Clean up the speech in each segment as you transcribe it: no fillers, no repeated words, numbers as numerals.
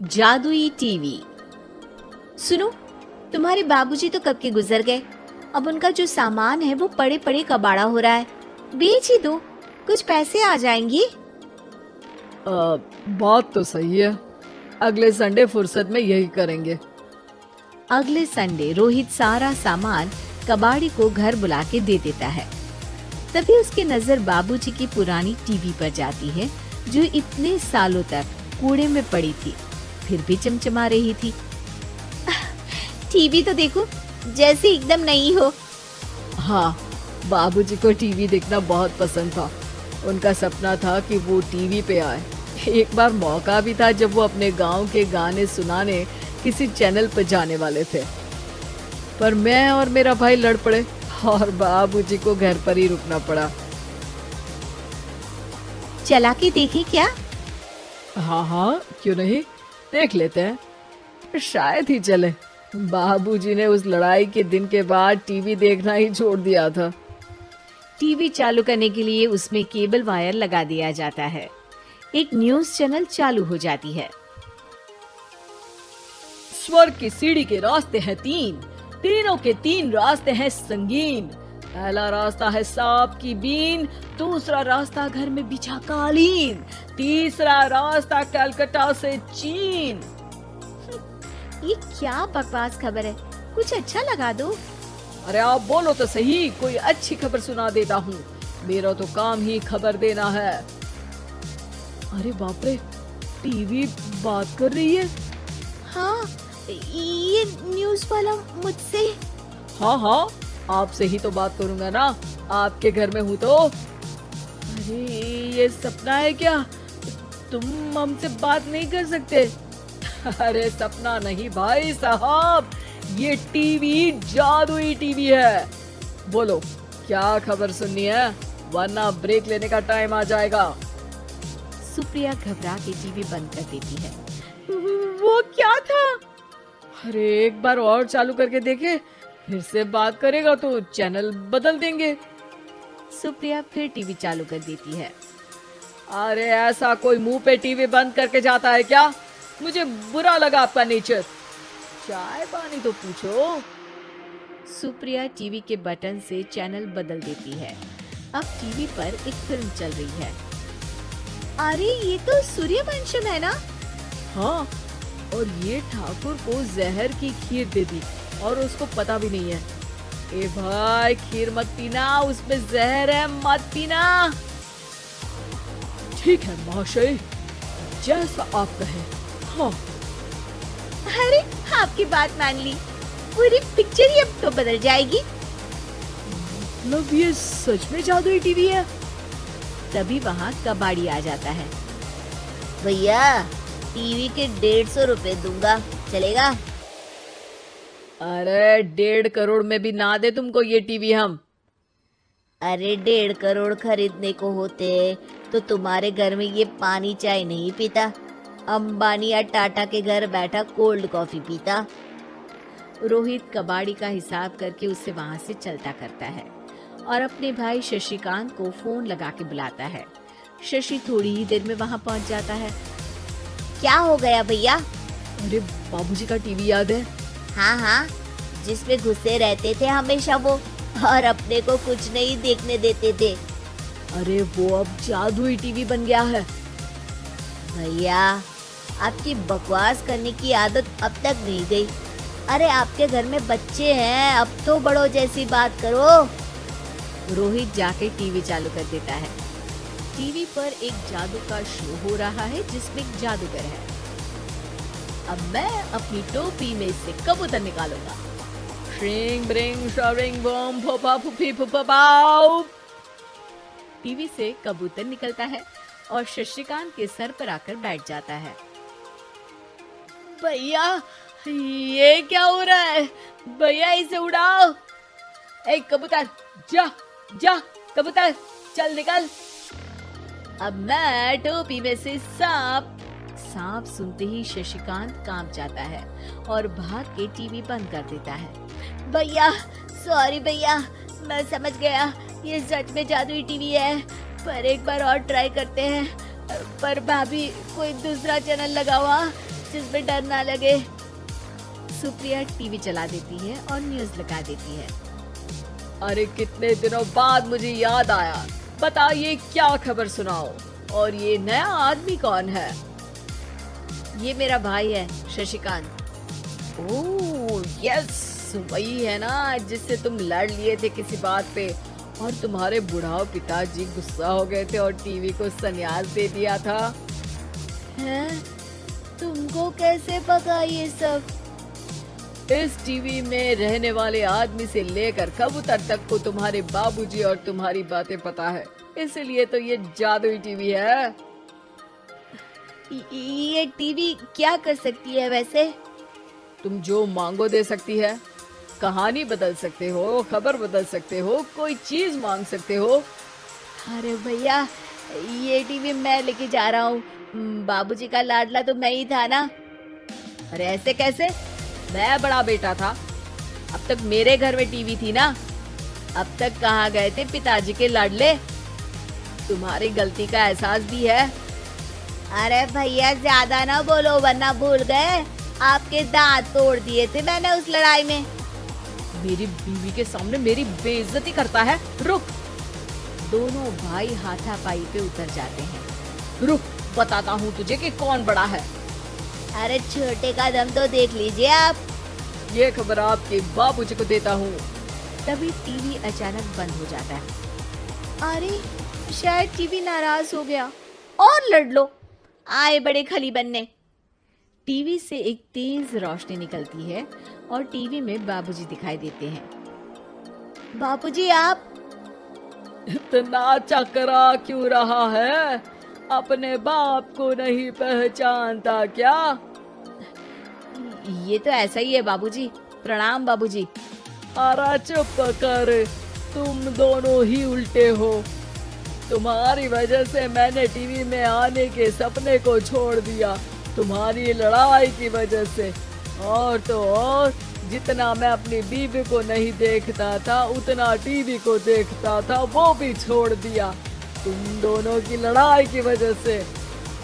जादुई टीवी। सुनो, तुम्हारे बाबूजी तो कब के गुजर गए। अब उनका जो सामान है वो पड़े पड़े कबाड़ा हो रहा है। बेच ही दो, कुछ पैसे आ जाएंगी। बात तो सही है, अगले संडे फुर्सत में यही करेंगे। अगले संडे रोहित सारा सामान कबाड़ी को घर बुला के दे देता है। तभी उसकी नजर बाबूजी की पुरानी टीवी पर जाती है, जो इतने सालों तक कूड़े में पड़ी थी, फिर भी चमचमा रही थी। टीवी तो देखो, जैसे एकदम नई हो। हाँ, बाबूजी को टीवी देखना बहुत पसंद था। उनका सपना था कि वो टीवी पे आए। एक बार मौका भी था जब वो अपने गांव के गाने सुनाने किसी चैनल पर जाने वाले थे, पर मैं और मेरा भाई लड़ पड़े और बाबूजी को घर पर ही रुकना पड़ा। चला के देखे क्या? हाँ, क्यों नहीं, देख लेते हैं, शायद ही चले। बाबूजी ने उस लड़ाई के दिन के बाद टीवी देखना ही छोड़ दिया था। टीवी चालू करने के लिए उसमें केबल वायर लगा दिया जाता है। एक न्यूज चैनल चालू हो जाती है। स्वर्ग की सीढ़ी के रास्ते हैं तीन, तीनों के तीन रास्ते हैं संगीन। पहला रास्ता है सांप की बीन, दूसरा रास्ता घर में बिछा कालीन, तीसरा रास्ता कलकत्ता से चीन। ये क्या बकवास खबर है, कुछ अच्छा लगा दो। अरे आप बोलो तो सही, कोई अच्छी खबर सुना देता हूँ, मेरा तो काम ही खबर देना है। अरे बाप रे, टीवी बात कर रही है। हाँ, ये न्यूज वाला मुझसे। हाँ, आपसे ही तो बात करूंगा ना, आपके घर में हूँ तो। अरे ये सपना है क्या? तुम हमसे बात नहीं कर सकते? अरे सपना नहीं भाई साहब, ये टीवी जादुई टीवी है। बोलो क्या खबर सुननी है, वरना ब्रेक लेने का टाइम आ जाएगा। सुप्रिया घबरा के टीवी बंद कर देती है। वो क्या था? अरे एक बार और चालू करके देखे, फिर से बात करेगा तो चैनल बदल देंगे। सुप्रिया फिर टीवी चालू कर देती है। अरे ऐसा कोई मुंह पे टीवी बंद करके जाता है क्या? मुझे बुरा लगा आपका नेचर। चाय पानी तो पूछो। सुप्रिया टीवी के बटन से चैनल बदल देती है। अब टीवी पर एक फिल्म चल रही है। अरे ये तो सूर्यवंशम है ना? हाँ, और ये ठाकुर को जहर की खीर दे दी और उसको पता भी नहीं है। ए भाई, खीर मत पीना, उसमें जहर है, मत पीना। ठीक है महाशय, जैसा आप कहें। हाँ। अरे आपकी बात मान ली, पूरी पिक्चर ही अब तो बदल जाएगी। मतलब ये सच में जादुई टीवी है? तभी वहाँ कबाड़ी आ जाता है। भैया, टीवी के 150 रुपए दूंगा, चलेगा? अरे 1.5 करोड़ में भी ना दे तुमको ये टीवी हम। अरे 1.5 करोड़ खरीदने को होते तो तुम्हारे घर में ये पानी चाय नहीं पीता, अंबानी या टाटा के घर बैठा कोल्ड कॉफी पीता। रोहित कबाड़ी का हिसाब करके उसे वहाँ से चलता करता है और अपने भाई शशिकांत को फोन लगा के बुलाता है। शशि थोड़ी ही देर में वहाँ पहुँच जाता है। क्या हो गया भैया? अरे बाबूजी का टीवी याद है? हाँ, जिसमें घुसे रहते थे हमेशा वो, और अपने को कुछ नहीं देखने देते थे। अरे वो अब जादुई टीवी बन गया है। भैया, आपकी बकवास करने की आदत अब तक नहीं गई। अरे आपके घर में बच्चे हैं, अब तो बड़ों जैसी बात करो। रोहित जाके टीवी चालू कर देता है। टीवी पर एक जादू का शो हो रहा है जिसमें एक जादूगर है। अब मैं अपनी टोपी में से कबूतर निकालूंगा। श्रिंग ब्रिंग शरिंग बम फपा फुफी फुफा पाउ। टीवी से कबूतर निकलता है और शशिकांत के सर पर आकर बैठ जाता है। भैया, ये क्या हो रहा है? भैया इसे उड़ाओ। ए कबूतर, जा कबूतर, चल निकल। अब मैं टोपी में से सांप सुनते ही शशिकांत कांप जाता है और भाग के टीवी बंद कर देता है। भैया, सॉरी भैया, मैं समझ गया ये सच में जादुई टीवी है, पर एक बार और ट्राई करते हैं। पर भाभी कोई दूसरा चैनल लगाओ जिसमें डर ना लगे। सुप्रिया टीवी चला देती है और न्यूज लगा देती है। अरे कितने दिनों बाद मुझे याद आया, बताइए क्या खबर सुनाओ। और ये नया आदमी कौन है? ये मेरा भाई है शशिकांत। ओह यस, वही है ना जिससे तुम लड़ लिए थे किसी बात पे और तुम्हारे बुढ़ाओ पिताजी गुस्सा हो गए थे और टीवी को संन्यास दे दिया था। हैं? तुमको कैसे पता ये सब? इस टीवी में रहने वाले आदमी से लेकर कबूतर तक को तुम्हारे बाबूजी और तुम्हारी बातें पता है, इसलिए तो ये जादुई टीवी है। ये टीवी क्या कर सकती है वैसे? तुम जो मांगो दे सकती है, कहानी बदल सकते हो, खबर बदल सकते हो, कोई चीज मांग सकते हो। अरे भैया, ये टीवी मैं लेके जा रहा हूँ। बाबूजी का लाडला तो मैं ही था ना। अरे ऐसे कैसे? मैं बड़ा बेटा था, अब तक मेरे घर में टीवी थी ना। अब तक कहाँ गए थे पिताजी के लाडले? तुम्हारी गलती का एहसास भी है। अरे भैया ज्यादा ना बोलो वरना भूल गए आपके दांत तोड़ दिए थे मैंने उस लड़ाई में। मेरी बीवी के सामने मेरी बेइज्जती करता है। रुक। दोनों भाई हाथापाई पे उतर जाते हैं। रुक, बताता हूँ तुझे कि कौन बड़ा है। अरे छोटे का दम तो देख लीजिए आप। ये खबर आपके बाबूजी को देता हूँ। तभी टीवी अचानक बंद हो जाता है। अरे शायद टीवी नाराज हो गया। और लड़ लो, आए बड़े खली बनने। टीवी से एक तेज रोशनी निकलती है और टीवी में बाबूजी दिखाई देते हैं। बाबूजी आप इतना चकरा क्यों रहा है? अपने बाप को नहीं पहचानता क्या? ये तो ऐसा ही है बाबूजी। प्रणाम बाबूजी। अरे चुप कर, तुम दोनों ही उल्टे हो। तुम्हारी वजह से मैंने टीवी में आने के सपने को छोड़ दिया, तुम्हारी लड़ाई की वजह से। और तो और, जितना मैं अपनी बीवी को नहीं देखता था उतना टीवी को देखता था, वो भी छोड़ दिया तुम दोनों की लड़ाई की वजह से।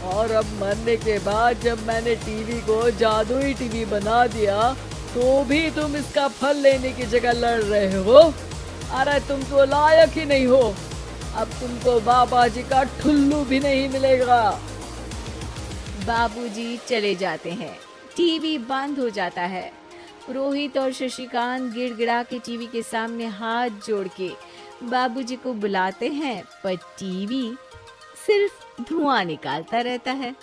और अब मरने के बाद जब मैंने टीवी को जादुई टीवी बना दिया तो भी तुम इसका फल लेने की जगह लड़ रहे हो। अरे तुम तो लायक ही नहीं हो। अब तुमको बाबा जी का ठुल्लू भी नहीं मिलेगा। बाबूजी चले जाते हैं। टीवी बंद हो जाता है। रोहित और शशिकांत गिड़गिड़ा के टीवी के सामने हाथ जोड़ के बाबूजी को बुलाते हैं, पर टीवी सिर्फ धुआं निकालता रहता है।